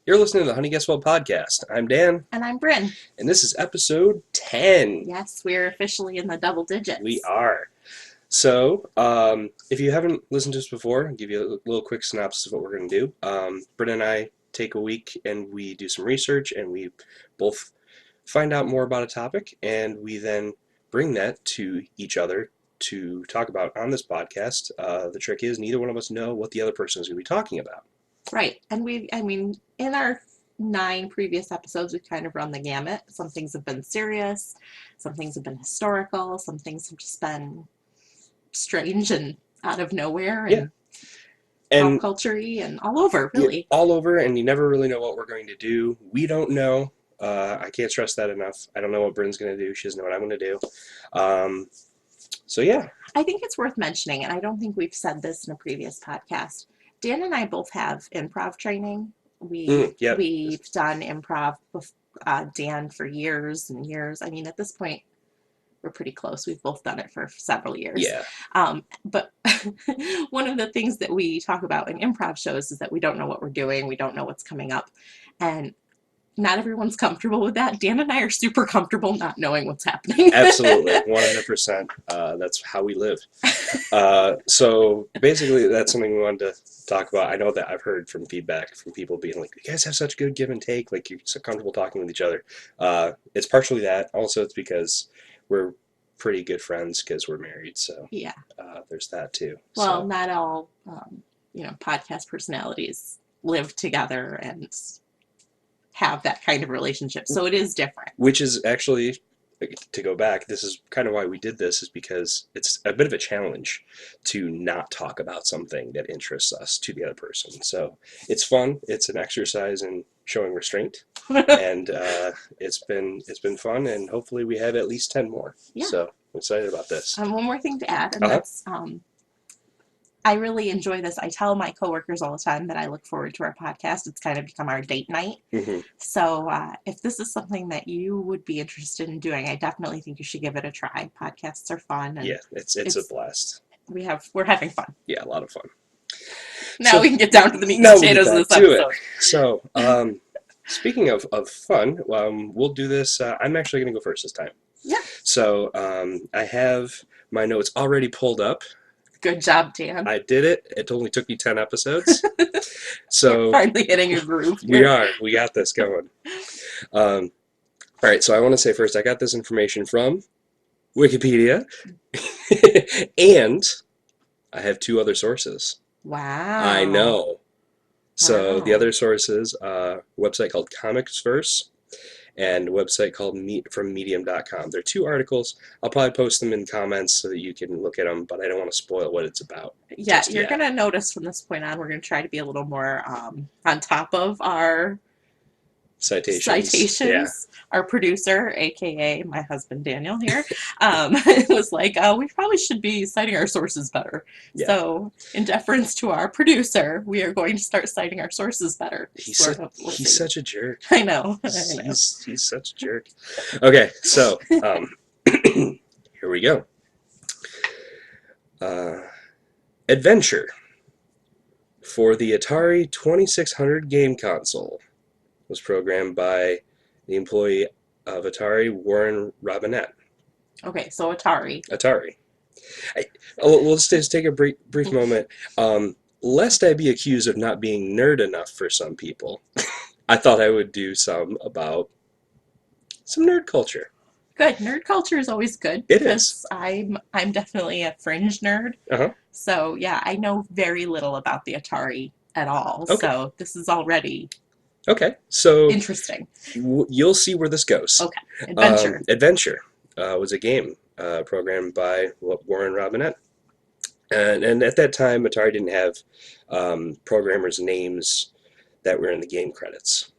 You're listening to the Honey Guess Well podcast. I'm Dan. And I'm Brynn. And this is episode 10. Yes, we're officially in the double digits. We are. So, if you haven't listened to us before, I'll give you a little quick synopsis of what we're going to do. Brynn and I take a week and we do some research and we both find out more about a topic and we then bring that to each other to talk about on this podcast. The trick is neither one of us know what the other person is going to be talking about. Right. And in our 9 previous episodes, we've kind of run the gamut. Some things have been serious, some things have been historical, some things have just been strange and out of nowhere and pop culture-y and all over, really. Yeah, all over, and you never really know what we're going to do. We don't know. I can't stress that enough. I don't know what Brynn's going to do. She doesn't know what I'm going to do. So, yeah. I think it's worth mentioning, and I don't think we've said this in a previous podcast. Dan and I both have improv training. We've done improv with Dan for years and years. I mean, at this point, we're pretty close. We've both done it for several years. Yeah. But one of the things that we talk about in improv shows is that we don't know what we're doing. We don't know what's coming up. And not everyone's comfortable with that. Dan and I are super comfortable not knowing what's happening. Absolutely, 100%. That's how we live. So basically, that's something we wanted to talk about. I know that I've heard from feedback from people being like, you guys have such good give and take, like you're so comfortable talking with each other. It's partially that. Also, it's because we're pretty good friends because we're married. So yeah, there's that too. Well, not all podcast personalities live together and have that kind of relationship, so it is different. Which is actually, to go back, this is kind of why we did this, is because it's a bit of a challenge to not talk about something that interests us to the other person. So it's fun. It's an exercise in showing restraint, and it's been fun. And hopefully we have at least 10 more. Yeah. So I'm excited about this. One more thing to add, and that's I really enjoy this. I tell my coworkers all the time that I look forward to our podcast. It's kind of become our date night. Mm-hmm. So if this is something that you would be interested in doing, I definitely think you should give it a try. Podcasts are fun. And yeah, it's a blast. We're having fun. Yeah, a lot of fun. Now we can get down to the meat and potatoes of this episode. So, speaking of fun, we'll do this. I'm actually going to go first this time. Yeah. So I have my notes already pulled up. Good job, Dan. I did it. It only took me 10 episodes. So you're finally hitting your groove here. We are. We got this going. All right. So I want to say first, I got this information from Wikipedia, and I have 2 other sources. Wow. I know. So the other sources, a website called Comics Verse and a website called from medium.com. They're 2 articles. I'll probably post them in comments so that you can look at them, but I don't want to spoil what it's about. Yeah, you're going to notice from this point on, we're going to try to be a little more on top of our citations. Yeah. Our producer, aka my husband Daniel here, was like, we probably should be citing our sources better. Yeah. So in deference to our producer, we are going to start citing our sources better. He's such a jerk. I know. He's such a jerk. Okay, so here we go. Adventure for the Atari 2600 game console was programmed by the employee of Atari, Warren Robinette. Okay, so Atari. Let's just take a brief moment. Lest I be accused of not being nerd enough for some people, I thought I would do some about some nerd culture. Good. Nerd culture is always good. It is. I'm definitely a fringe nerd. Uh-huh. So, yeah, I know very little about the Atari at all. Okay. So this is already... Okay, so interesting. You'll see where this goes. Okay, Adventure. Adventure was a game programmed by Warren Robinette, and at that time, Atari didn't have programmers' names that were in the game credits,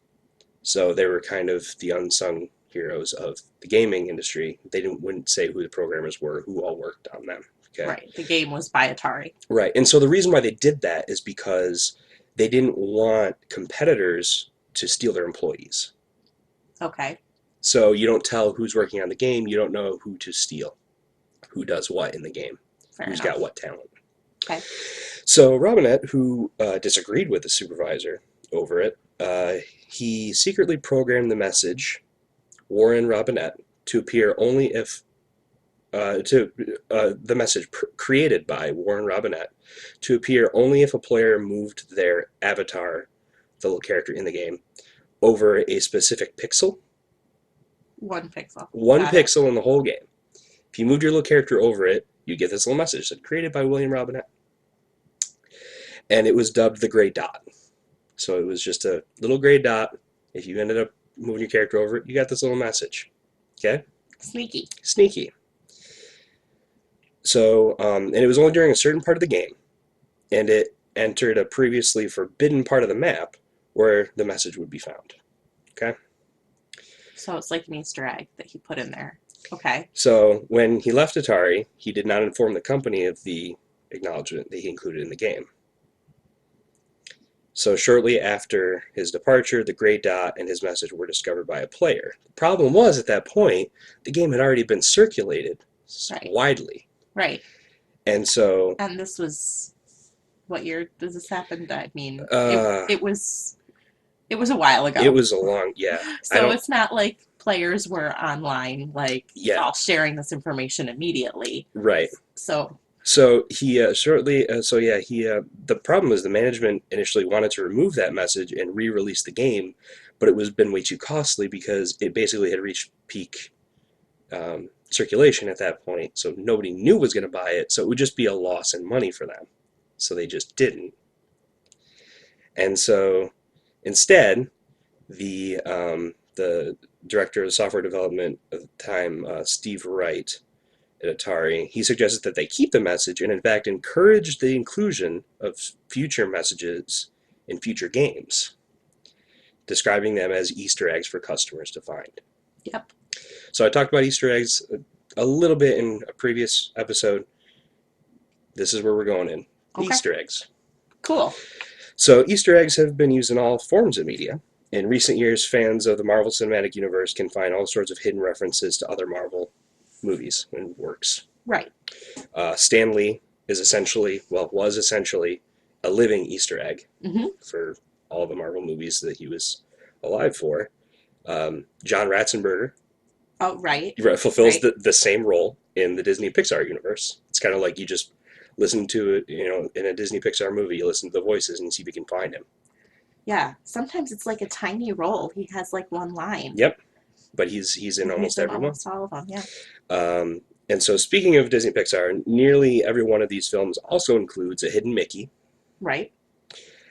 so they were kind of the unsung heroes of the gaming industry. They wouldn't say who the programmers were, who all worked on them. Okay? Right, the game was by Atari. Right, and so the reason why they did that is because they didn't want competitors to steal their employees. Okay. So you don't tell who's working on the game. You don't know who to steal, who does what in the game, who's got what talent. Okay. So Robinette, who disagreed with the supervisor over it, he secretly programmed the message Warren Robinette to appear only if the message created by Warren Robinette to appear only if a player moved their avatar, the little character in the game, over a specific pixel. 1 pixel. One Got it. pixel in the whole game. If you moved your little character over it, you get this little message that created by William Robinette. And it was dubbed the Gray Dot. So it was just a little gray dot. If you ended up moving your character over it, you got this little message. Okay? Sneaky. Sneaky. So, and it was only during a certain part of the game, and it entered a previously forbidden part of the map where the message would be found. Okay? So it's like an Easter egg that he put in there. Okay. So when he left Atari, he did not inform the company of the acknowledgement that he included in the game. So shortly after his departure, the gray dot and his message were discovered by a player. The problem was, at that point, the game had already been circulated widely. Right. And so... And this was... What year does this happen? I mean, it was a while ago. It was a long... Yeah. So it's not like players were online, like, all sharing this information immediately. Right. So he the problem was the management initially wanted to remove that message and re-release the game, but it was been way too costly because it basically had reached peak circulation at that point, so nobody knew was going to buy it, so it would just be a loss in money for them. So they just didn't. And so instead, the director of software development at the time, Steve Wright, at Atari, he suggested that they keep the message and in fact encourage the inclusion of future messages in future games, describing them as Easter eggs for customers to find. Yep. So I talked about Easter eggs a little bit in a previous episode. This is where we're going in. Okay. Easter eggs. Cool. So Easter eggs have been used in all forms of media. In recent years, fans of the Marvel Cinematic Universe can find all sorts of hidden references to other Marvel movies and works. Right. Stan Lee was essentially a living Easter egg for all the Marvel movies that he was alive for. John Ratzenberger fulfills the same role in the Disney Pixar universe. It's kind of like you just listen to it, in a Disney Pixar movie, you listen to the voices and see if you can find him. Yeah, sometimes it's like a tiny role. He has like one line. Yep. But he's in almost every one. Almost all of them, yeah. And so speaking of Disney Pixar, nearly every one of these films also includes a hidden Mickey. Right.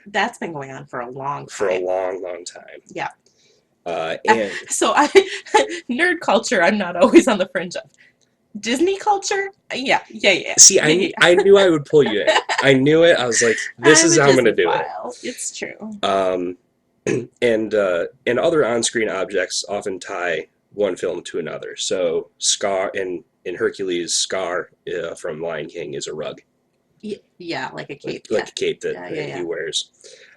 That's been going on for a long time. For a long, long time. Yeah. And so nerd culture, I'm not always on the fringe of. Disney culture? Yeah. See, I knew I would pull you in. I knew it. I was like, this is how I'm going to do it. It's true. And other on-screen objects often tie one film to another. So Scar in Hercules, Scar from Lion King is a rug. Yeah, like a cape. Like a cape that he wears.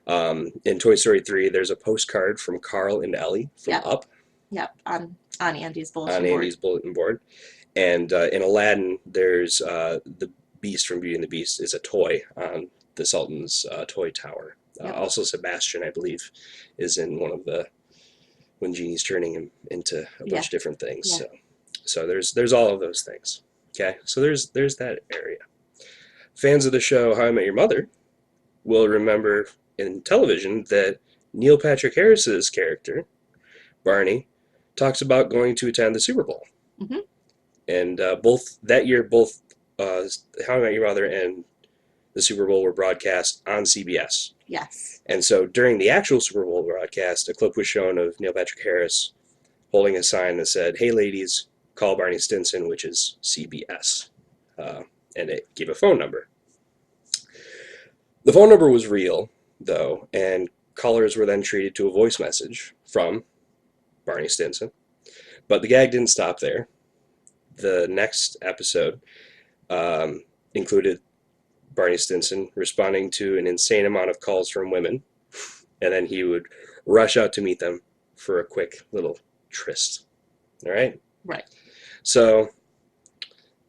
In Toy Story 3, there's a postcard from Carl and Ellie from Up. Yep, on Andy's bulletin board. On Andy's bulletin board. And in Aladdin, there's the Beast from Beauty and the Beast is a toy on the Sultan's toy tower. Also, Sebastian, I believe, is in one of when Genie's turning him into a bunch of different things. Yeah. So there's all of those things. Okay, so there's that area. Fans of the show How I Met Your Mother will remember in television that Neil Patrick Harris's character, Barney, talks about going to attend the Super Bowl. Mm-hmm. And both How I Met Your Mother and the Super Bowl were broadcast on CBS. Yes. And so during the actual Super Bowl broadcast, a clip was shown of Neil Patrick Harris holding a sign that said, "Hey ladies, call Barney Stinson," which is CBS. And it gave a phone number. The phone number was real, though, and callers were then treated to a voice message from Barney Stinson. But the gag didn't stop there. The next episode included Barney Stinson responding to an insane amount of calls from women, and then he would rush out to meet them for a quick little tryst. All right? Right. So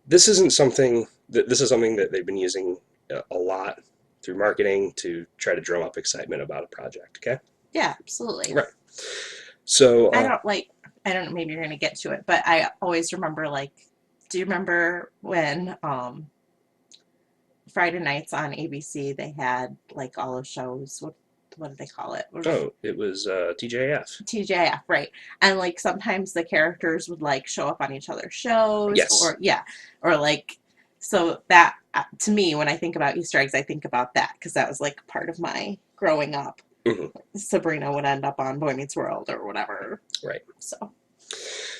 this is something that they've been using a lot through marketing to try to drum up excitement about a project, okay? Yeah, absolutely. Right. So, I don't like, I don't know, maybe you're going to get to it, but I always remember, like, do you remember when Friday nights on ABC they had like all those shows? What did they call it? oh, it was TJF. TJF, right? And like sometimes the characters would like show up on each other's shows, Yes. or yeah, or like so that to me when I think about Easter eggs, I think about that because that was like part of my growing up. Hmm. Sabrina would end up on Boy Meets World or whatever. Right. So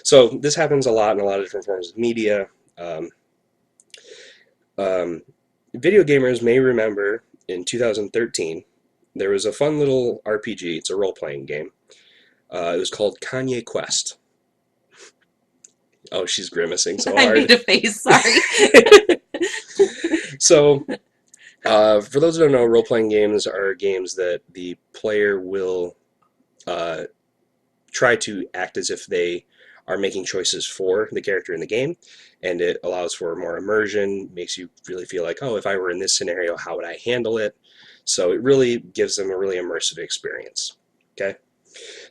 So this happens a lot in a lot of different forms of media. Um, um, Video gamers may remember in 2013 there was a fun little RPG. It's a role-playing game. It was called Kanye Quest. Oh, she's grimacing so I need hard. a face. Sorry. So, for those who don't know, role-playing games are games that the player will uh, try to act as if they are making choices for the character in the game, and it allows for more immersion, makes you really feel like, oh, if I were in this scenario, how would I handle it? So it really gives them a really immersive experience. Okay,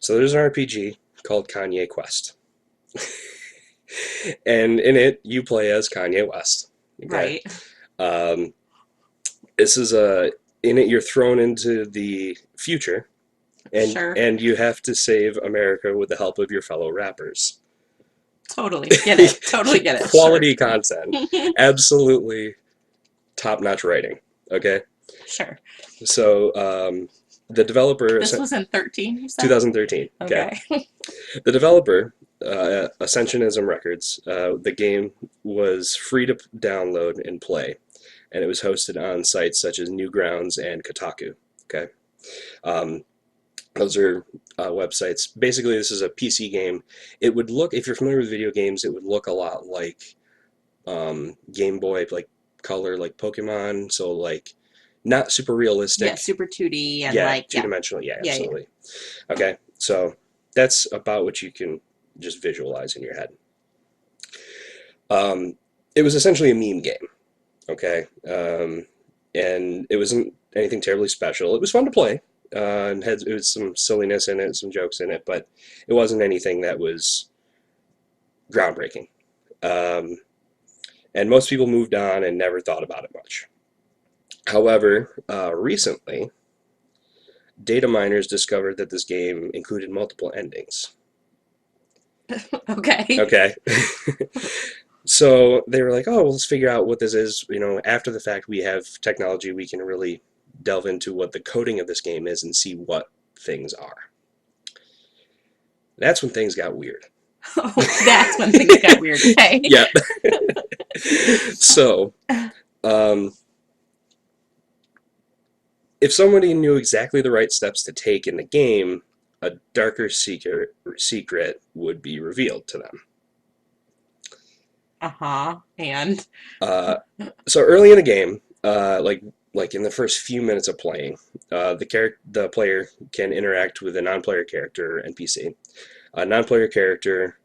so there's an RPG called Kanye Quest, and in it you play as Kanye West. Okay, Right. um, this is a in it you're thrown into the future, Sure. and you have to save America with the help of your fellow rappers. Totally get it. Totally get it. Sure. Quality content, absolutely top-notch writing. Okay, Sure. so the developer, This was in 13, you said? 2013. Okay, Okay. the developer, Ascensionism Records. The game was free to download and play, and it was hosted on sites such as Newgrounds and Kotaku. Okay, um, those are websites. Basically, this is a PC game. It would look, if you're familiar with video games, it would look a lot like Game Boy, like color, like Pokemon. So like not super Yeah, realistic. super 2D and Yeah, like, two yeah. dimensional. Yeah, Yeah, yeah. absolutely. Okay, so that's about what you can just visualize in your head. Um, it was essentially a meme game. Okay, and it wasn't anything terribly special. It was fun to play. And had it was some silliness in it, some jokes in it, but it wasn't anything that was groundbreaking. Um, and most people moved on and never thought about it much. However, recently, data miners discovered that this game included multiple endings. Okay. Okay. So they were like, oh, well, let's figure out what this is. You know, after the fact, we have technology, we can really delve into what the coding of this game is and see what things are. That's when things got weird. Oh, that's when things got weird. Okay. Yeah. So, um, if somebody knew exactly the right steps to take in the game, a darker secret would be revealed to them. Uh-huh. And Uh, so early in the game, like in the first few minutes of playing, the player can interact with a non-player character or NPC, a non-player character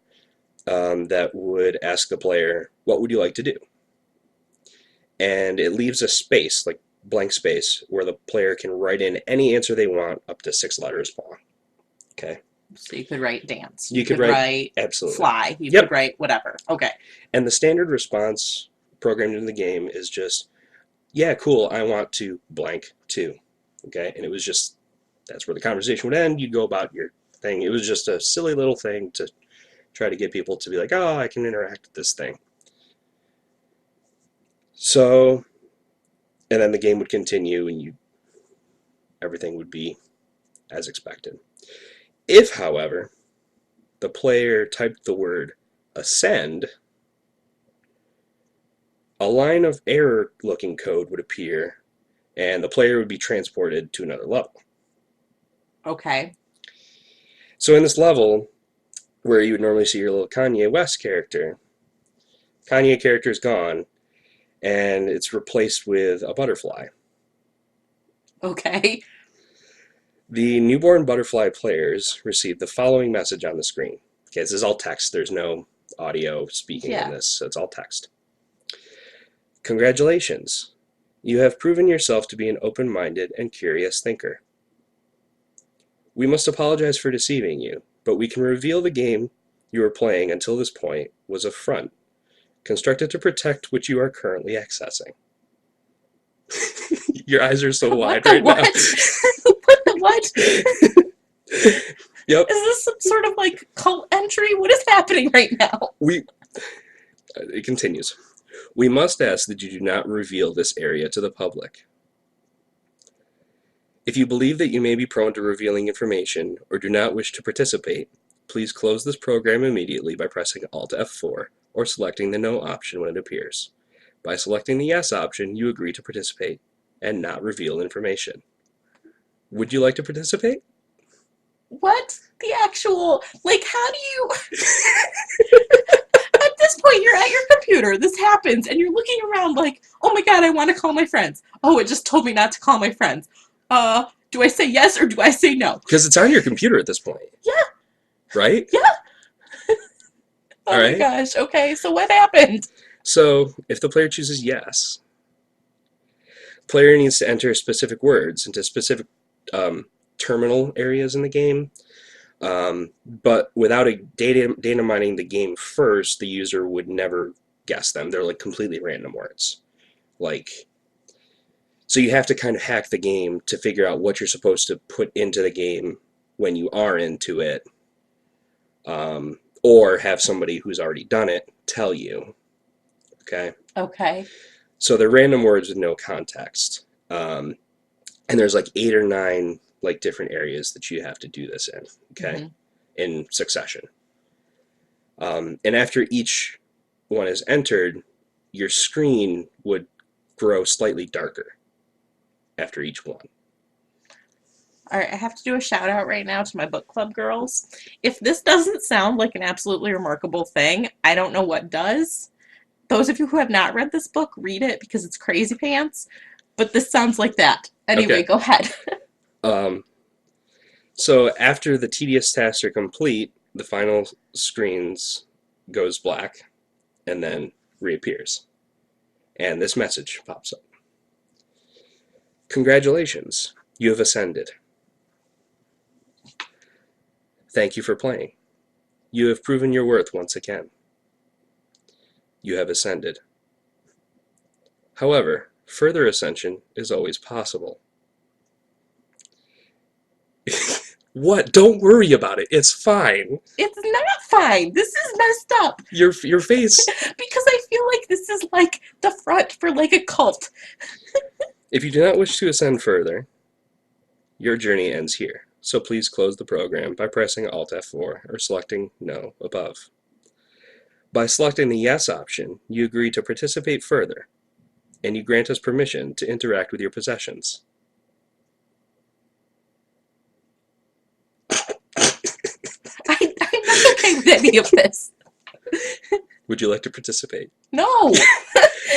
that would ask the player, "What would you like to do?" And it leaves a space, like blank space, where the player can write in any answer they want, up to 6 letters long. Okay, so you could write dance. you You could could write write absolutely. fly. You could Yep, write whatever. Okay. and the standard response programmed into the game is just, "Yeah, cool. I want to blank too." Okay, and it was just that's where the conversation would end. You'd go about your thing. It was just a silly little thing to try to get people to be like, "Oh, I can interact with this thing." So, and then the game would continue, and everything would be as expected. If, however, the player typed the word ascend, a line of error looking code would appear, and the player would be transported to another level. Okay. So in this level, where you would normally see your little Kanye West character, Kanye character is gone, and it's replaced with a butterfly. Okay. The newborn butterfly players receive the following message on the screen. Okay, this is all text. There's no audio speaking in Yeah. this, so it's all text. Congratulations. You have proven yourself to be an open-minded and curious thinker. We must apologize for deceiving you, but we can reveal the game you were playing until this point was a front, constructed to protect what you are currently accessing. Your eyes are so What wide the right what? now. What the what? Yep. Is this some sort of like cult entry? What is happening right now? It continues. We must ask that you do not reveal this area to the public. If you believe that you may be prone to revealing information or do not wish to participate, please close this program immediately by pressing Alt F4 or selecting the No option when it appears. By selecting the Yes option, you agree to participate and not reveal information. Would you like to participate? What the actual, like, how do you, at this point, you're at your computer, this happens, and you're looking around like, oh my god, I want to call my friends. Oh, it just told me not to call my friends. Do I say yes or do I say no? Because it's on your computer at this point. Yeah. Right? Yeah. Oh All my right. gosh. Okay, so what happened? So, if the player chooses yes, player needs to enter specific words into specific terminal areas in the game. But without a data mining the game first, the user would never guess them. They're like completely random words. Like, so you have to kind of hack the game to figure out what you're supposed to put into the game when you are into it, or have somebody who's already done it tell you. Okay. Okay. So they're random words with no context, and there's like 8 or 9 like different areas that you have to do this in. Okay, in succession. And after each one is entered, your screen would grow slightly darker after each one. All right, I have to do a shout out right now to my book club girls. If this doesn't sound like an absolutely remarkable thing, I don't know what does. Those of you who have not read this book, read it because it's crazy pants, but this sounds like that. Anyway, Okay. go ahead. So after the tedious tasks are complete, the final screens goes black and then reappears. And this message pops up. Congratulations, you have ascended. Thank you for playing. You have proven your worth once again. You have ascended. However, further ascension is always possible. What? Don't worry about it. It's fine. It's not fine. This is messed up. Your face. Because I feel like this is like the front for like a cult. If you do not wish to ascend further, your journey ends here. So please close the program by pressing Alt F4 or selecting No above. By selecting the Yes option, you agree to participate further, and you grant us permission to interact with your possessions. I'm not okay with any of this. Would you like to participate? No.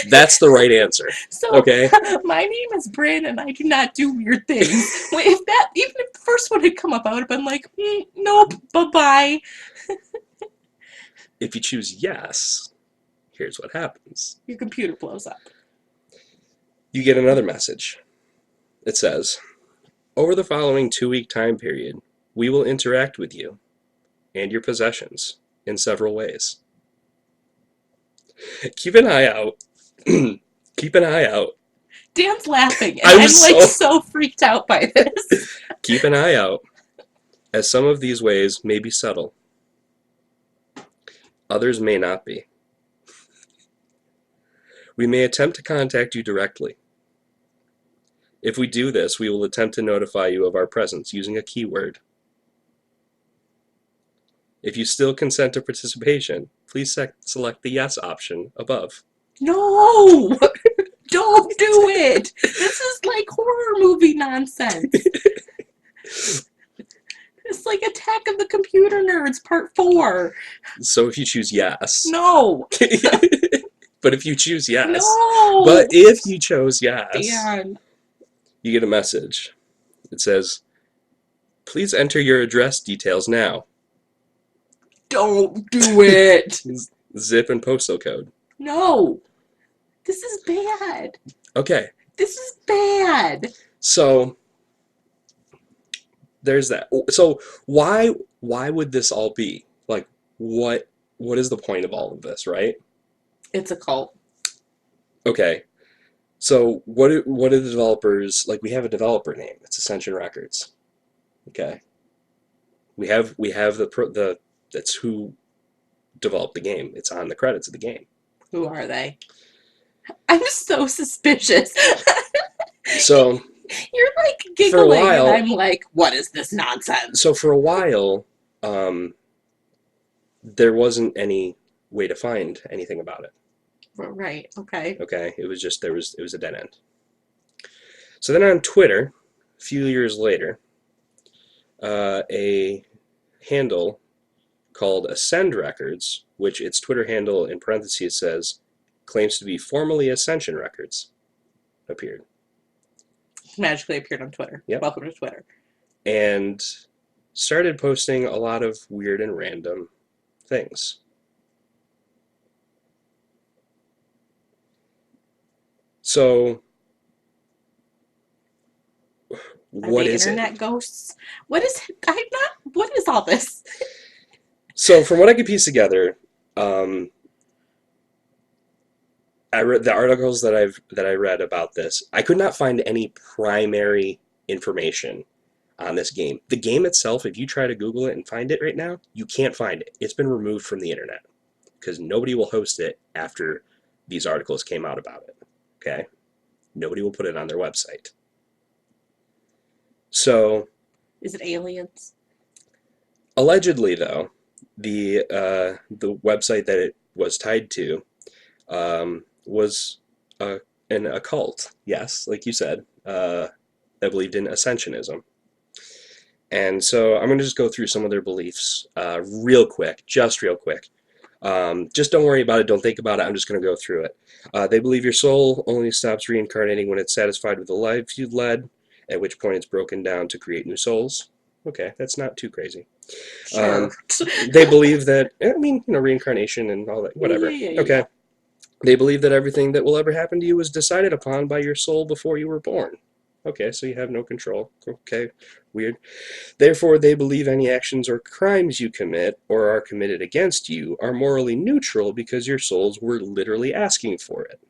That's the right answer. So, Okay. my name is Brynn, and I do not do weird things. Wait, even if the first one had come up, I would have been like, nope, bye-bye. If you choose yes, here's what happens. Your computer blows up. You get another message. It says, over the following 2-week time period, we will interact with you and your possessions in several ways. Keep an eye out. Keep an eye out. Dan's laughing, and I'm like so freaked out by this. Keep an eye out, as some of these ways may be subtle. Others may not be. We may attempt to contact you directly. If we do this, we will attempt to notify you of our presence using a keyword. If you still consent to participation, please select the Yes option above. No! Don't do it! This is like horror movie nonsense. It's like Attack of the Computer Nerds Part 4. So if you choose yes. No! But if you choose yes. No! But if you chose yes. Dan. You get a message. It says, please enter your address details now. Don't do it! Zip and postal code. No! This is bad. Okay. This is bad. So, there's that. So why would this all be? Like, what is the point of all of this, right? It's a cult. Okay. So what do the developers like? We have a developer name. It's Ascension Records. Okay. We have the that's who developed the game. It's on the credits of the game. Who are they? I'm so suspicious. So You're like for a giggling, and while, I'm like, what is this nonsense? so for a while, um, there wasn't any way to find anything about it. Right, okay. Okay, it was just it was a dead end. So then on Twitter, a few years later, a handle called Ascend Records, which its Twitter handle in parentheses says claims to be formerly Ascension Records, appeared. Magically appeared on Twitter. Yep. Welcome to Twitter. And started posting a lot of weird and random things. So, Are what they is it? internet ghosts? What is I'm not what is all this? So, from what I could piece together, um, I read the articles that I read about this. I could not find any primary information on this game. The game itself, if you try to Google it and find it right now, you can't find it. It's been removed from the internet because nobody will host it after these articles came out about it. Okay? Nobody will put it on their website. So, Is it aliens? allegedly, though, the website that it was tied to was an occult. Yes, like you said, that believed in ascensionism. And so I'm going to just go through some of their beliefs real quick, just real quick. Just don't worry about it. Don't think about it. I'm just going to go through it. They believe your soul only stops reincarnating when it's satisfied with the life you've led, at which point it's broken down to create new souls. Okay, that's not too crazy. Sure. They believe that, I mean, reincarnation and all that, whatever. Yeah. Okay. They believe that everything that will ever happen to you was decided upon by your soul before you were born. Okay, so you have no control. Okay, weird. Therefore, they believe any actions or crimes you commit or are committed against you are morally neutral because your souls were literally asking for it.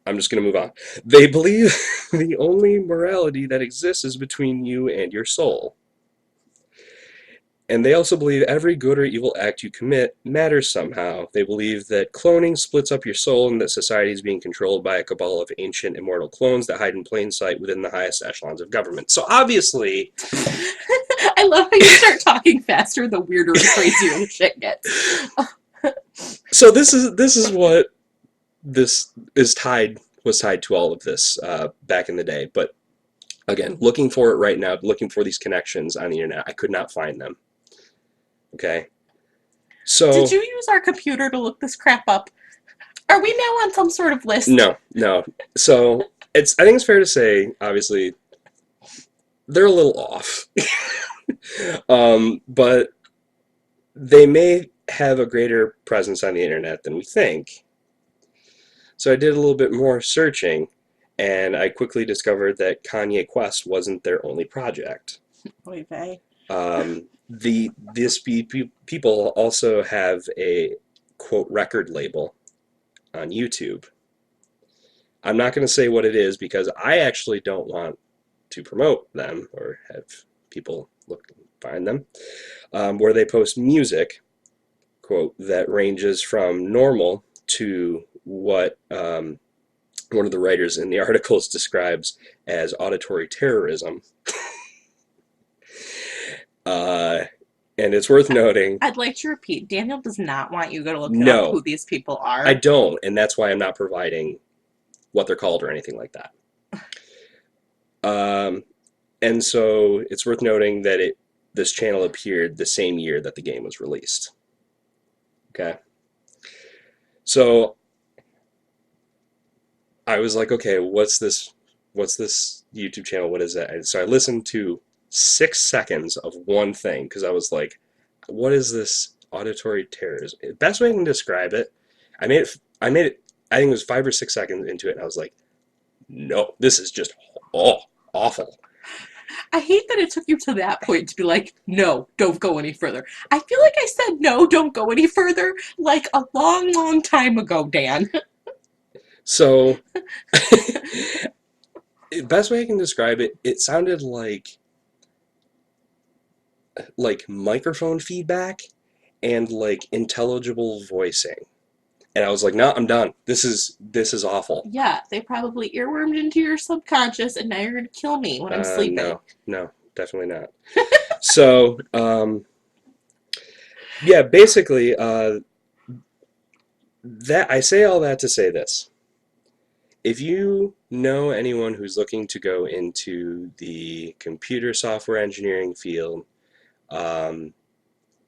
I'm just going to move on. They believe the only morality that exists is between you and your soul. And they also believe every good or evil act you commit matters somehow. They believe that cloning splits up your soul and that society is being controlled by a cabal of ancient immortal clones that hide in plain sight within the highest echelons of government. So obviously, I love how you start talking faster the weirder and crazier the shit gets. so this is what this is was tied to all of this back in the day. But again, looking for it right now, looking for these connections on the internet, I could not find them. Okay, Did so you use our computer to look this crap up? Are we now on some sort of list? no. So I think it's fair to say, obviously, they're a little off, but they may have a greater presence on the internet than we think. So I did a little bit more searching, and I quickly discovered that Kanye Quest wasn't their only project. Oy vey. People also have a quote record label on YouTube. I'm not going to say what it is because I actually don't want to promote them or have people look and find them, where they post music, quote, that ranges from normal to what one of the writers in the articles describes as auditory terrorism. uh, and it's worth noting. I'd like to repeat, Daniel does not want you to look up No, who these people I are. don't, and that's why I'm not providing what they're called or anything like that. And so it's worth noting that this channel appeared the same year that the game was released. Okay. So I was like, okay, what's this YouTube channel? What is that? And so I listened to 6 seconds of one thing because I was like, what is this auditory terrorism? Best way I can describe it, I made it, I think it was 5 or 6 seconds into it, and I was like, no, this is just awful. I hate that it took you to that point to be like, no, don't go any further. I feel like I said no, don't go any further like a long, long time ago, Dan. So, best way I can describe it, it sounded like microphone feedback and like intelligible voicing. And I was like, no, I'm done. This is awful. Yeah, they probably earwormed into your subconscious, and now you're gonna kill me when I'm sleeping. No, no, definitely not. So, yeah, basically, that I say all that to say this. If you know anyone who's looking to go into the computer software engineering field, um,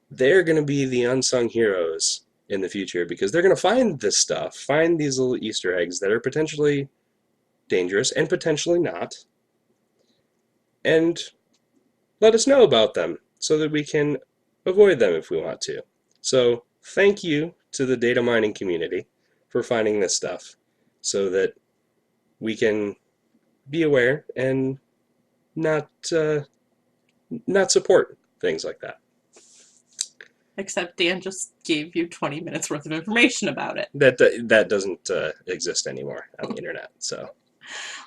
they're going to be the unsung heroes in the future because they're going to find this stuff, find these little Easter eggs that are potentially dangerous and potentially not, and let us know about them so that we can avoid them if we want to. So, thank you to the data mining community for finding this stuff so that we can be aware and not not support things like that. Except Dan just gave you 20 minutes worth of information about it. That doesn't exist anymore on the internet.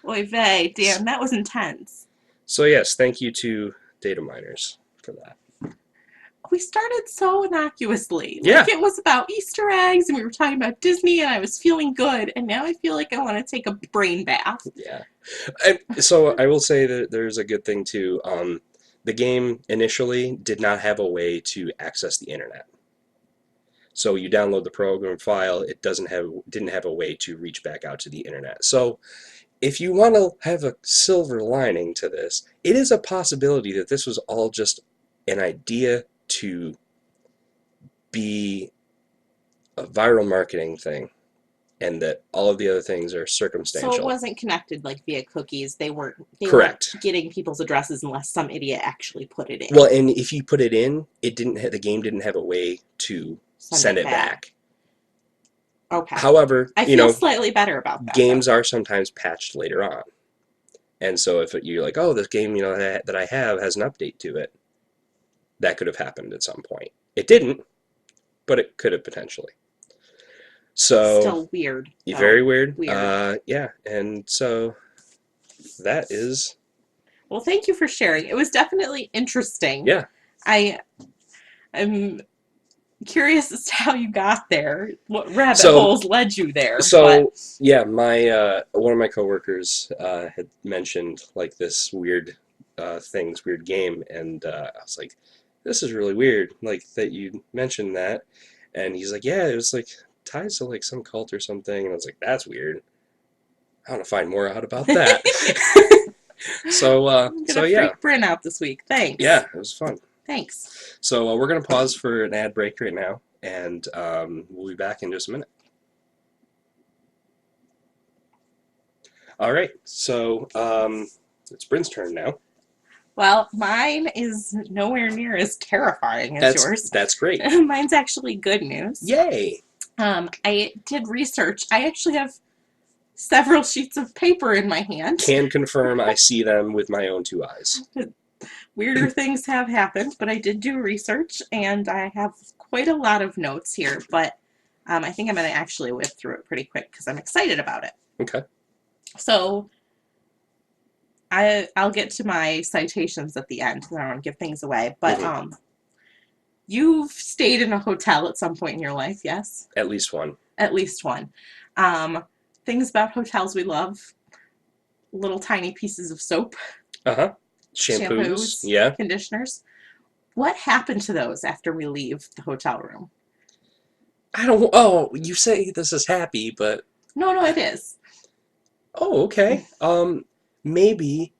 Oy vey, Dan, that was intense. So yes, thank you to data miners for that. We started so innocuously. Yeah, Like it was about Easter eggs and we were talking about Disney and I was feeling good. And now I feel like I want to take a brain bath. yeah. So I will say that there's a good thing too. The game initially did not have a way to access the internet. So you download the program file, it didn't have a way to reach back out to the internet. So if you want to have a silver lining to this, it is a possibility that this was all just an idea to be a viral marketing thing, and that all of the other things are circumstantial. So it wasn't connected like via cookies. Correct. Weren't getting people's addresses unless some idiot actually put it in. Well, and if you put it in, the game didn't have a way to send it back. Okay. However, I feel slightly better about that. Games are sometimes patched later on. And so if you're like, oh, this game, that I have has an update to it, that could have happened at some point. It didn't, but it could have potentially. So still weird. Very weird. Weird. Yeah, and so that is. Well, thank you for sharing. It was definitely interesting. Yeah. I'm curious as to how you got there. What rabbit holes led you there? Yeah, my one of my coworkers had mentioned like this weird weird game, and I was like, this is really weird, like that you mentioned that, and he's like, yeah, it was like ties to like some cult or something, and I was like, that's weird. I want to find more out about that. I'm gonna freak Brynn out this week. Thanks. Yeah, it was fun. Thanks. So we're gonna pause for an ad break right now, and we'll be back in just a minute. All right, so it's Brynn's turn now. Well, mine is nowhere near as terrifying as yours. That's great. Mine's actually good news. Yay! I did research. I actually have several sheets of paper in my hand. Can confirm I see them with my own two eyes. Weirder things have happened, but I did do research, and I have quite a lot of notes here, but I think I'm going to actually whip through it pretty quick because I'm excited about it. Okay. So I'll get to my citations at the end. I don't want to give things away, but you've stayed in a hotel at some point in your life, yes? At least one. At least one. Things about hotels we love. Little tiny pieces of soap. Uh-huh. Shampoos. Yeah. Conditioners. What happened to those after we leave the hotel room? Oh, you say this is happy, but... No, it is. Oh, okay. Maybe...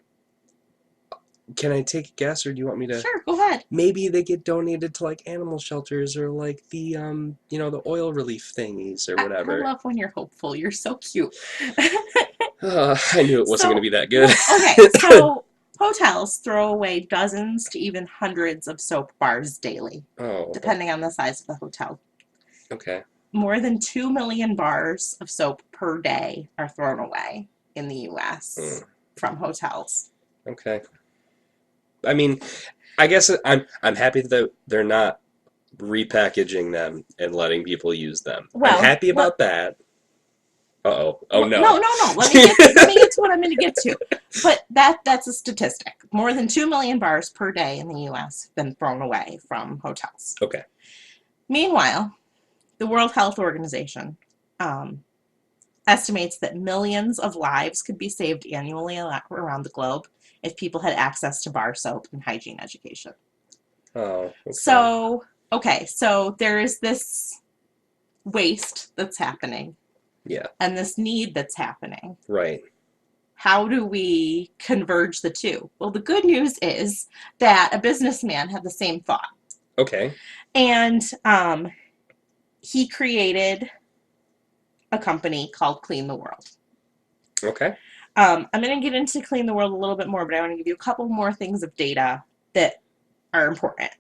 Can I take a guess, or do you want me to... Sure, go ahead. Maybe they get donated to, like, animal shelters, or, like, the, the oil relief thingies, or whatever. I love when you're hopeful. You're so cute. I knew it wasn't going to be that good. Okay, so hotels throw away dozens to even hundreds of soap bars daily, depending on the size of the hotel. Okay. More than 2 million bars of soap per day are thrown away in the U.S. from hotels. Okay. I mean, I guess I'm happy that they're not repackaging them and letting people use them. I'm Well, happy about that. Uh-oh. Oh no, no. no, no. Let me get to what I'm going to get to. But that's a statistic. More than 2 million bars per day in the U.S. have been thrown away from hotels. Okay. Meanwhile, the World Health Organization um, estimates that millions of lives could be saved annually around the globe if people had access to bar soap and hygiene education. Oh, okay. So, okay, so there is this waste that's happening Yeah. and this need that's happening. Right. How do we converge the two? Well, the good news is that a businessman had the same thought. Okay. And he created a company called Clean the World. Okay. I'm going to get into Clean the World a little bit more, but I want to give you a couple more things of data that are important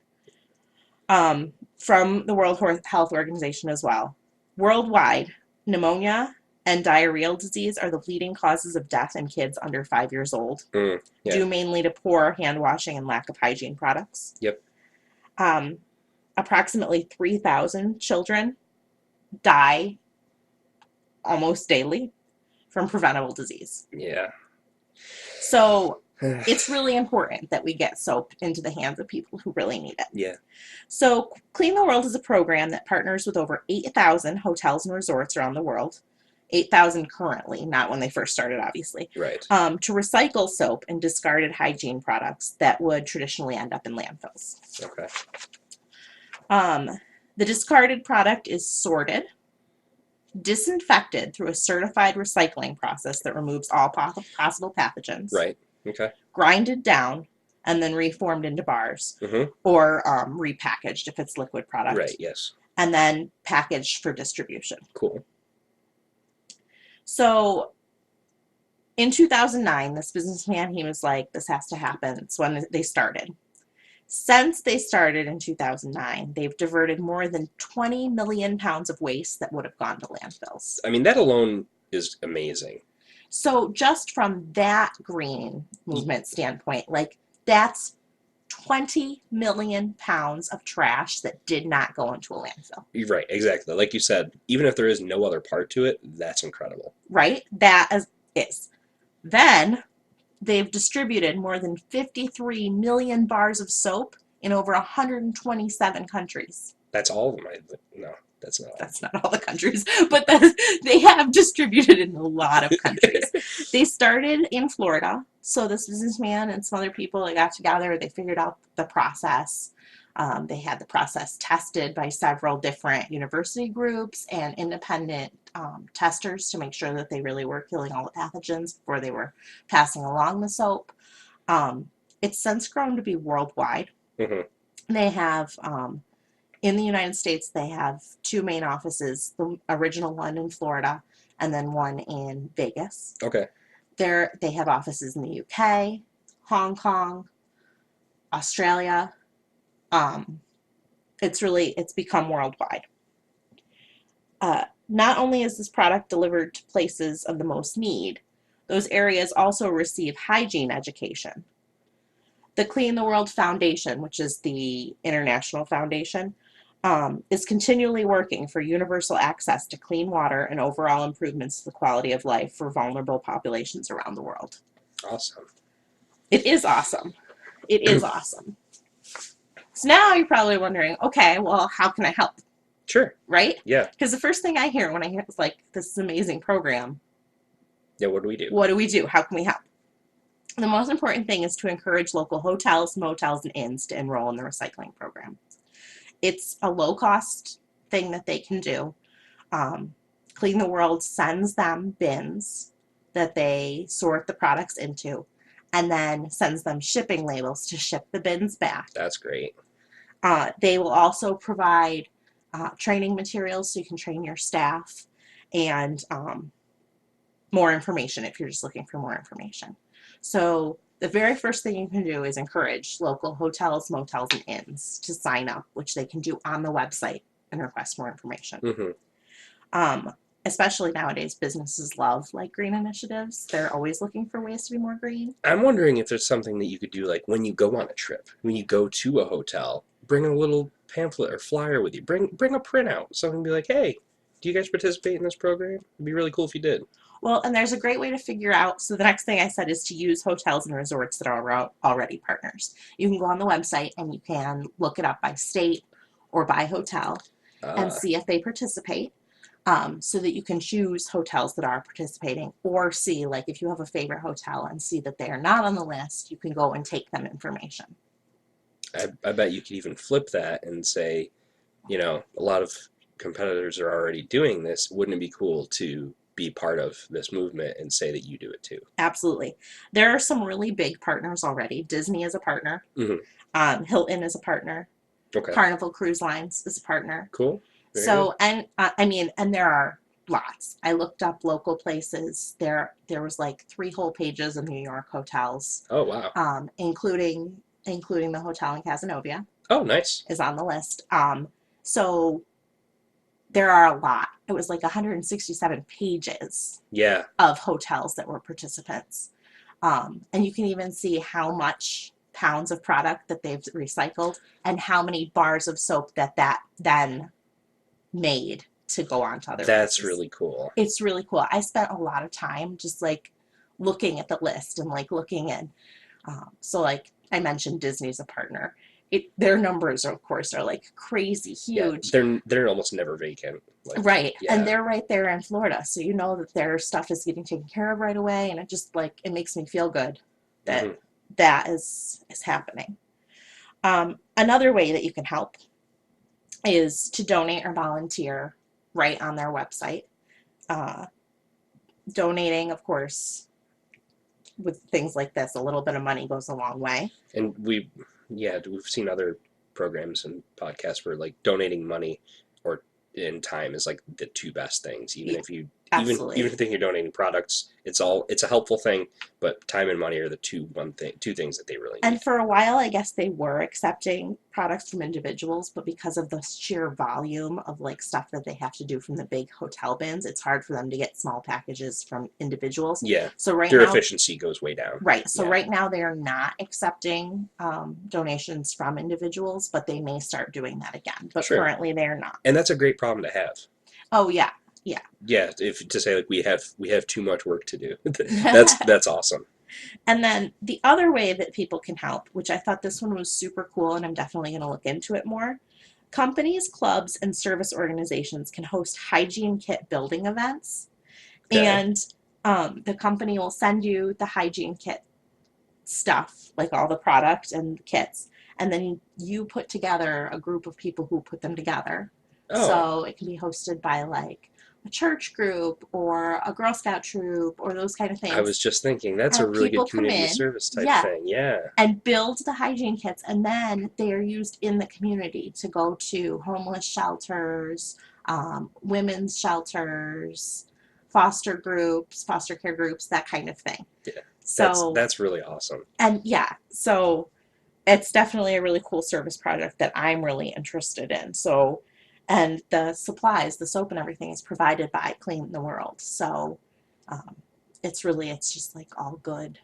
from the World Health Organization as well. Worldwide, pneumonia and diarrheal disease are the leading causes of death in kids under 5 years old, Yeah. due mainly to poor hand washing and lack of hygiene products. Yep. Um, Approximately 3,000 children die almost daily from preventable disease. Yeah. So it's really important that we get soap into the hands of people who really need it. Yeah. So Clean the World is a program that partners with over 8,000 hotels and resorts around the world. 8,000 currently, not when they first started, obviously, Right. to recycle soap and discarded hygiene products that would traditionally end up in landfills. Okay. The discarded product is sorted, disinfected through a certified recycling process that removes all possible pathogens, Right. Okay. grinded down, and then reformed into bars Mm-hmm. or repackaged if it's liquid Right. product, Yes. and then packaged for distribution. Cool. So in 2009, this businessman, he was like, this has to happen. It's when they started. Since they started in 2009, they've diverted more than 20 million pounds of waste that would have gone to landfills. I mean, that alone is amazing. So just from that green movement standpoint, like that's 20 million pounds of trash that did not go into a landfill. Right. Exactly. Like you said, even if there is no other part to it, that's incredible. Right? That is. Then they've distributed more than 53 million bars of soap in over 127 countries. That's all of them. No, that's not all. That's not all the countries, but they have distributed in a lot of countries. They started in Florida. So this businessman and some other people, they got together, they figured out the process. They had the process tested by several different university groups and independent testers to make sure that they really were killing all the pathogens before they were passing along the soap. It's since grown to be worldwide. Mm-hmm. They have in the United States, they have two main offices, the original one in Florida and then one in Vegas. Okay. They have offices in the UK, Hong Kong, Australia. It's become worldwide. Not only is this product delivered to places of the most need, those areas also receive hygiene education. The Clean the World Foundation, which is the international foundation, is continually working for universal access to clean water and overall improvements to the quality of life for vulnerable populations around the world. Awesome. It is awesome. It is awesome. So now you're probably wondering, okay, well, how can I help? Sure. Right? Yeah. Because the first thing I hear when I hear it's like this amazing program. Yeah. What do we do? What do we do? How can we help? The most important thing is to encourage local hotels, motels, and inns to enroll in the recycling program. It's a low-cost thing that they can do. Clean the World sends them bins that they sort the products into and then sends them shipping labels to ship the bins back. That's great. They will also provide training materials so you can train your staff and more information if you're just looking for more information. So the very first thing you can do is encourage local hotels, motels, and inns to sign up, which they can do on the website and request more information. Mm-hmm. especially nowadays, businesses love like green initiatives. They're always looking for ways to be more green. I'm wondering if there's something that you could do, like when you go on a trip, when you go to a hotel, bring a little pamphlet or flyer with you. Bring a printout. Something be like, hey, do you guys participate in this program? It'd be really cool if you did. Well, and there's a great way to figure out. So the next thing I said is to use hotels and resorts that are already partners. You can go on the website and you can look it up by state or by hotel and Uh, see if they participate. So that you can choose hotels that are participating, or see, like, if you have a favorite hotel and see that they are not on the list, you can go and take them information. I bet you could even flip that and say, a lot of competitors are already doing this. Wouldn't it be cool to be part of this movement and say that you do it too? Absolutely. There are some really big partners already. Disney is a partner. Hmm. Hilton is a partner. Okay. Carnival Cruise Lines is a partner. Cool. Very good. So, and I mean, and there are lots. I looked up local places. There was like 3 whole pages of New York hotels, Oh, wow. including the hotel in Casanova Oh, nice. is on the list. So there are a lot. It was like 167 pages Yeah, of hotels that were participants. And you can even see how much pounds of product that they've recycled and how many bars of soap that then made to go on to other that's places. really cool. It's really cool. I spent a lot of time just like looking at the list and like looking in. So like I mentioned, Disney's a partner. Their numbers, of course, are like crazy Yeah, huge. they're almost never vacant. Like, Right. And yeah. they're right there in Florida. So you know that their stuff is getting taken care of right away. And it just like, it makes me feel good that Hmm. that is happening. Another way that you can help is to donate or volunteer right on their website. Uh, Donating, of course, with things like this, a little bit of money goes a long way. And we've seen other programs and podcasts where like donating money or in time is like the two best things. Even Yeah, if you even absolutely. if you think you're donating products, it's a helpful thing, but time and money are the two things that they really And need. for a while, I guess they were accepting products from individuals, but because of the sheer volume of like stuff that they have to do from the big hotel bins, it's hard for them to get small packages from individuals. Yeah, So right their now, efficiency goes way down. right. So Yeah, right now they are not accepting donations from individuals, but they may start doing that again. But sure. currently they are not. And that's a great problem to have. Oh yeah, yeah. Yeah, if to say like we have too much work to do. That's awesome. And then the other way that people can help, which I thought this one was super cool, and I'm definitely going to look into it more. Companies, clubs, and service organizations can host hygiene kit building events, Okay. and the company will send you the hygiene kit stuff, like all the product and kits, and then you put together a group of people who put them together. Oh, So it can be hosted by like a church group or a Girl Scout troop or those kind of I things. was just thinking that's a And really people good come community in, service type yeah, thing. Yeah. and build the hygiene kits, and then they are used in the community to go to homeless shelters, women's shelters, foster groups, foster care groups, that kind of thing. Yeah. That's So, that's really awesome. and yeah, so it's definitely a really cool service project that I'm really interested in. So, and the supplies, the soap and everything is provided by Clean the World. So, um, it's just like all good,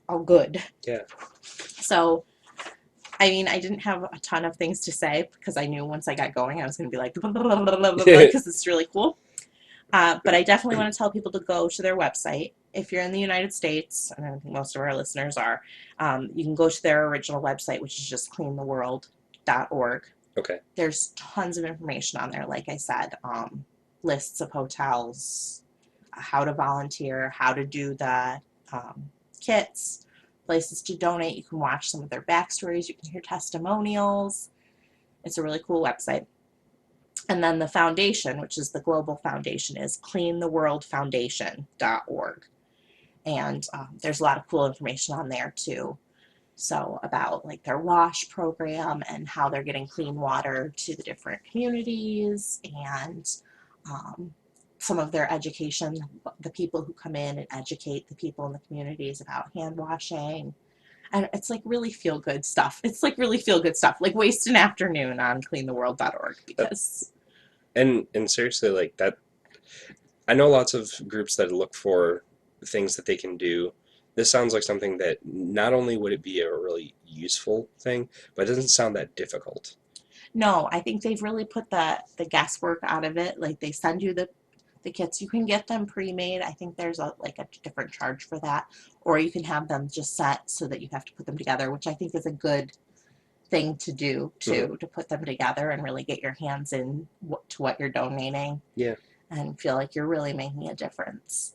all good. Yeah. So, I mean, I didn't have a ton of things to say because I knew once I got going, I was going to be like, because it's really cool. But I definitely want to tell people to go to their website. If you're in the United States, and I think most of our listeners are, you can go to their original website, which is just cleantheworld.org. Okay. There's tons of information on there, like I said, lists of hotels, how to volunteer, how to do the kits, places to donate. You can watch some of their backstories, you can hear testimonials. It's a really cool website. And then the foundation, which is the global foundation, is cleantheworldfoundation.org. And there's a lot of cool information on there too. So about like their wash program and how they're getting clean water to the different communities, and um, some of their education, the people who come in and educate the people in the communities about hand washing. And it's like really feel good stuff. It's like really feel good stuff. Like waste an afternoon on cleantheworld.org Uh, because and seriously, like I know lots of groups that look for things that they can do. This sounds like something that not only would it be a really useful thing, but it doesn't sound that difficult. No, I think they've really put the guesswork out of it. Like they send you the kits. You can get them pre-made. I think there's a like a different charge for that, or you can have them just set so that you have to put them together, which I think is a good thing to do Hmm. too, to put them together and really get your hands in to what you're donating Yeah, and feel like you're really making a difference.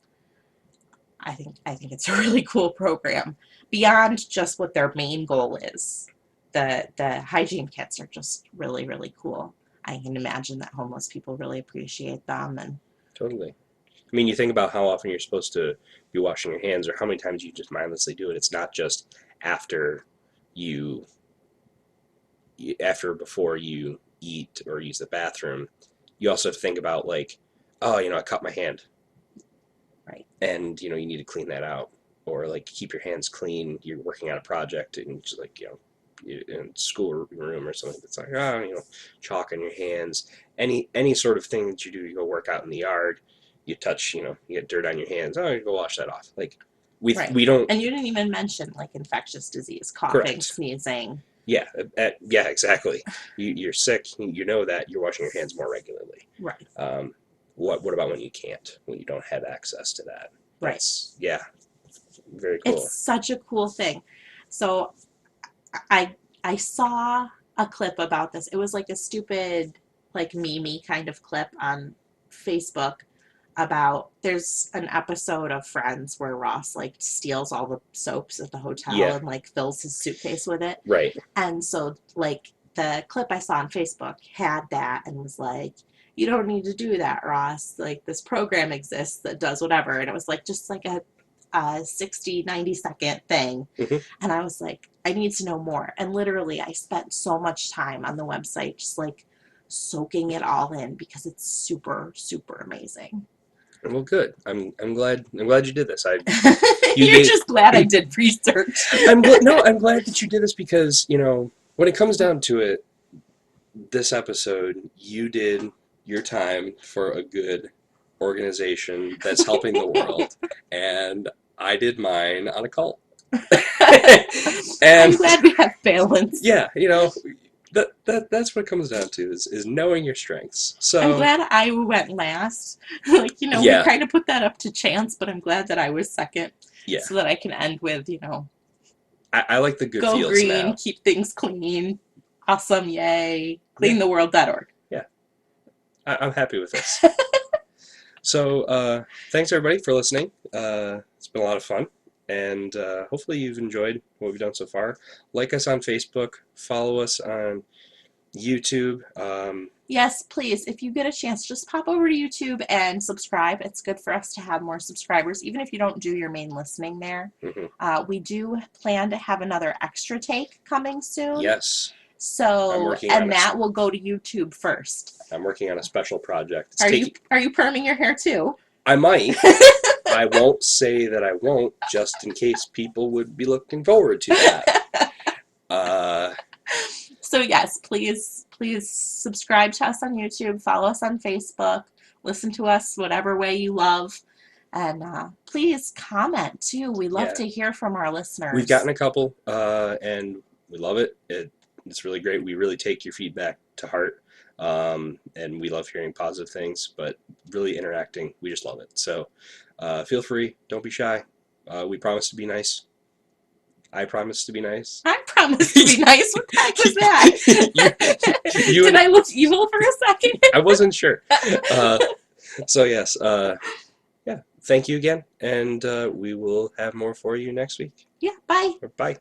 I think it's a really cool program beyond just what their main goal is. The hygiene kits are just really really cool. I can imagine that homeless people really appreciate them. And totally. I mean, you think about how often you're supposed to be washing your hands or how many times you just mindlessly do it. It's not just after you, after or before you eat or use the bathroom. You also have to think about, like, oh, I cut my hand, right, and you need to clean that out, or like keep your hands clean. You're working on a project and just like in school room or something. It's like, oh, chalk on your hands. Any sort of thing that you do, you go work out in the yard, you touch, you get dirt on your hands. Oh, you go wash that off. Like right. we don't. And you didn't even mention like infectious disease, coughing, Correct. sneezing. Yeah, yeah, exactly. You're sick. You know that you're washing your hands more regularly. Right, Um, what about when you can't? When you don't have access to that? right. That's, yeah, very It's cool. such a cool thing. So I saw a clip about this. It was like a stupid, like meme kind of clip on Facebook about there's an episode of Friends where Ross like steals all the soaps at the hotel Yeah, and like fills his suitcase with it. right. And so like the clip I saw on Facebook had that and was like, you don't need to do that, Ross. Like this program exists that does whatever. And it was like just like a 60, 90-second thing. Hmm. And I was like, I need to know more. And literally, I spent so much time on the website just like soaking it all in because it's super, super amazing. Well, good. I'm glad you did this. You You're gave. just glad I did research. I'm glad. No, I'm glad that you did this because when it comes down to it, this episode you did your time for a good organization that's helping the world, and I did mine on a cult. I'm And glad we have balance. yeah, that's what it comes down to is knowing your strengths. I'm So glad I went last. Like, we yeah, kind of put that up to chance, but I'm glad that I was second yeah, so that I can end with, I like the good go feels green, now. keep things clean, awesome, yay, Yeah, cleantheworld.org. yeah, I'm happy with this. So thanks everybody for listening. It's been a lot of fun, and hopefully you've enjoyed what we've done so far. Like us on Facebook, follow us on YouTube. Yes, please, if you get a chance, just pop over to YouTube and subscribe. It's good for us to have more subscribers, even if you don't do your main listening there. Mhm. We do plan to have another extra take coming soon. Yes, I'm So, working on and a that will go to YouTube first. I'm working on a special project. It's Are you taking. are you perming your hair too? I might. I won't say that I won't, just in case people would be looking forward to that. Uh, So yes, please subscribe to us on YouTube, follow us on Facebook, listen to us whatever way you love, and please comment too. We love yeah, to hear from our we've gotten listeners. a couple, and we love it. It's really great. We really take your feedback to heart, and we love hearing positive things, but really interacting. We just love it. So feel free. Don't be shy. We promise to be nice. I promise to be nice. I promise to be nice. What the heck was that? you Did and I look evil for a second? I wasn't sure. Uh, so yes, yeah. Thank you again, and we will have more for you next week. Yeah, bye. Bye.